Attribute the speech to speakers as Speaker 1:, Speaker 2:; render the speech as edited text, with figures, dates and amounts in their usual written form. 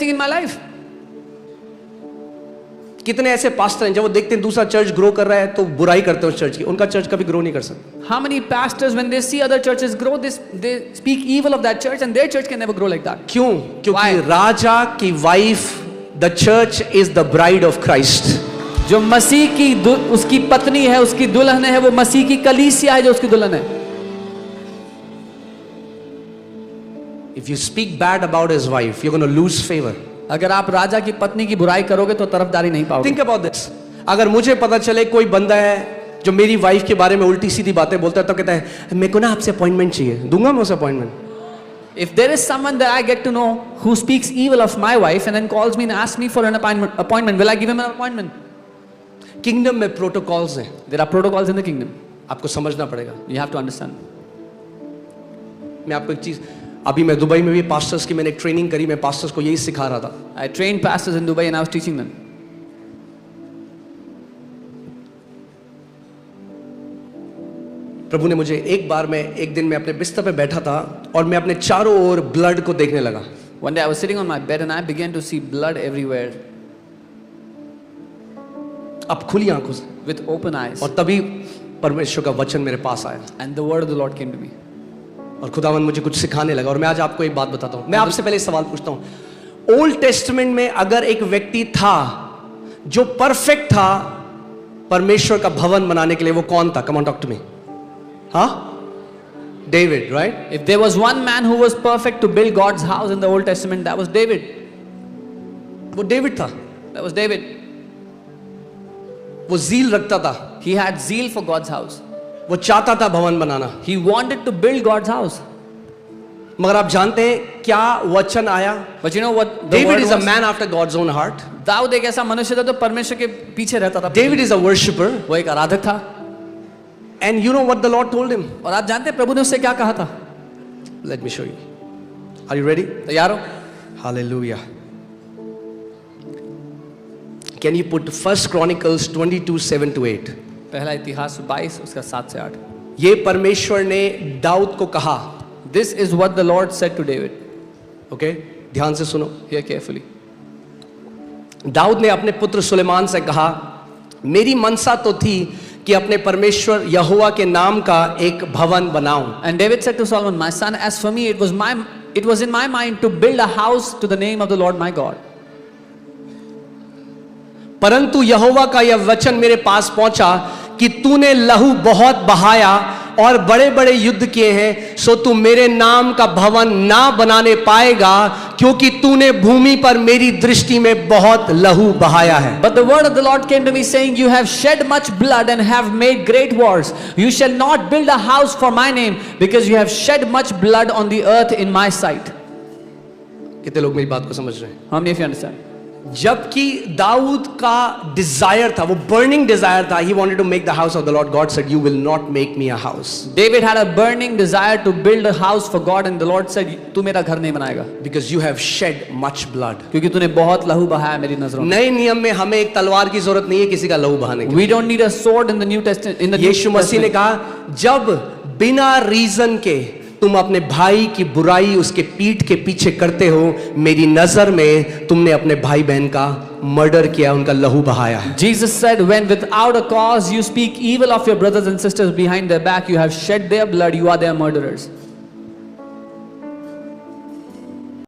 Speaker 1: investing in my life?
Speaker 2: कितने ऐसे pastor हैं जब वो देखते हैं दूसरा चर्च ग्रो कर रहा है तो बुराई करते हैं उस चर्च की, उनका चर्च कभी ग्रो नहीं कर सकता।
Speaker 1: How many pastors, when they see other churches grow, they speak evil of that church, and their church can never grow like that?
Speaker 2: क्यों? क्योंकि
Speaker 1: Why?
Speaker 2: राजा की wife, the church is the bride of Christ.
Speaker 1: जो मसीह की उसकी पत्नी है, उसकी दुल्हन है, वो मसीह की कलीसिया है जो उसकी दुल्हन है।
Speaker 2: If you speak bad about his wife, you're going to lose favor.
Speaker 1: अगर आप राजा की पत्नी की बुराई करोगे तो तरफदारी नहीं पाओगे।
Speaker 2: Think about this. अगर मुझे पता चले कोई बंदा है जो मेरी वाइफ के बारे में उल्टी सीधी बातें बोलता है तो कहता है मेरे को ना आपसे अपॉइंटमेंट चाहिए, दूंगा मैं उसे appointment.
Speaker 1: If there is someone that I get to know who speaks evil of my wife and then calls me and asks me for an appointment, will I give him an appointment?
Speaker 2: Kingdom में protocols हैं,
Speaker 1: There are protocols in the kingdom.
Speaker 2: आपको समझना पड़ेगा।
Speaker 1: You have to understand.
Speaker 2: मैं आपको एक चीज, अभी मैं दुबई में भी पास्टर्स की मैंने एक ट्रेनिंग करी, मैं पास्टर्स को यही सिखा रहा था।
Speaker 1: I trained pastors in Dubai and I was teaching them.
Speaker 2: प्रभु ने मुझे एक दिन मैं अपने बिस्तर पे बैठा था और मैं अपने चारों ओर ब्लड को देखने लगा।
Speaker 1: One day I was sitting on my bed and I began to see blood everywhere
Speaker 2: अब खुली आंखों से,
Speaker 1: with open eyes.
Speaker 2: और तभी परमेश्वर का वचन मेरे पास आया
Speaker 1: And the word of the Lord came to me.
Speaker 2: और खुदावन मुझे कुछ सिखाने लगा। और मैं आज आपको एक बात बताता हूँ। मैं आपसे पहले सवाल पूछता हूँ, ओल्ड टेस्टमेंट में अगर एक व्यक्ति था जो परफेक्ट था परमेश्वर का भवन बनाने के लिए, वो कौन था? Come on talk to me. हाँ, David, right?
Speaker 1: If there was one man who was perfect to build God's house in the Old Testament, that was David.
Speaker 2: वो डेविड था।
Speaker 1: That was David.
Speaker 2: वो ज़ील रखता था,
Speaker 1: He had zeal for God's house.
Speaker 2: वो चाहता था भवन बनाना।
Speaker 1: He wanted to build God's house.
Speaker 2: मगर आप जानते हैं क्या वचन आया?
Speaker 1: But you know what? The
Speaker 2: David
Speaker 1: word
Speaker 2: is a
Speaker 1: was?
Speaker 2: man after God's own heart.
Speaker 1: Dawood एक ऐसा मनुष्य था जो परमेश्वर के पीछे रहता था।
Speaker 2: David is a worshipper.
Speaker 1: वो एक आराधक था।
Speaker 2: And you know what the Lord told him?
Speaker 1: और आप जानते हैं प्रभु ने उससे क्या कहा था?
Speaker 2: Let me show you. Are you ready?
Speaker 1: तैयार हो?
Speaker 2: Hallelujah. Can you put 1 Chronicles 22:7-8?
Speaker 1: पहला इतिहास 22 उसका 7 से 8।
Speaker 2: ये परमेश्वर ने दाऊद को कहा।
Speaker 1: This is what the Lord said to David.
Speaker 2: Okay, ध्यान से सुनो।
Speaker 1: Hear carefully.
Speaker 2: दाऊद ने अपने पुत्र सुलेमान से कहा, मेरी मनसा तो थी कि अपने परमेश्वर यहोवा के नाम का एक भवन बनाऊं।
Speaker 1: And David said to Solomon, my son, as for me, it was in my mind to build a house to the name of the Lord my God.
Speaker 2: परंतु यहोवा का यह वचन मेरे पास पहुंचा कि तूने लहू बहुत बहाया और बड़े बड़े युद्ध किए हैं, सो तू मेरे नाम का भवन ना बनाने पाएगा, क्योंकि तूने भूमि पर मेरी दृष्टि में बहुत लहू बहाया है।
Speaker 1: But the word of the Lord came to me saying, you have shed much blood and have made great wars. You shall not build a house for my name, because you have shed much blood on the earth in my sight.
Speaker 2: कितने लोग मेरी बात को समझ रहे हैं?
Speaker 1: How many of you understand?
Speaker 2: जबकि दाऊद का डिजायर था, वो बर्निंग डिजायर था, he wanted to make the house of the Lord. God said, you will not make me a house.
Speaker 1: David had a burning desire to build a house for God, and the Lord said, तू मेरा घर नहीं बनाएगा,
Speaker 2: Because you have shed much blood.
Speaker 1: क्योंकि तूने बहुत लहू बहाया मेरी नजरों में।
Speaker 2: नए नियम में हमें एक तलवार की जरूरत नहीं है किसी का लहू बहाने की।
Speaker 1: We don't need a sword in the New Testament.
Speaker 2: यीशु मसीह ने कहा, जब बिना रीजन के तुम अपने भाई की बुराई उसके पीठ के पीछे करते हो, मेरी नजर में तुमने अपने भाई बहन का मर्डर किया, उनका लहू बहाया है।
Speaker 1: Jesus said, when without a cause you speak evil of your brothers and sisters behind their back, you have shed their blood, you are their murderers.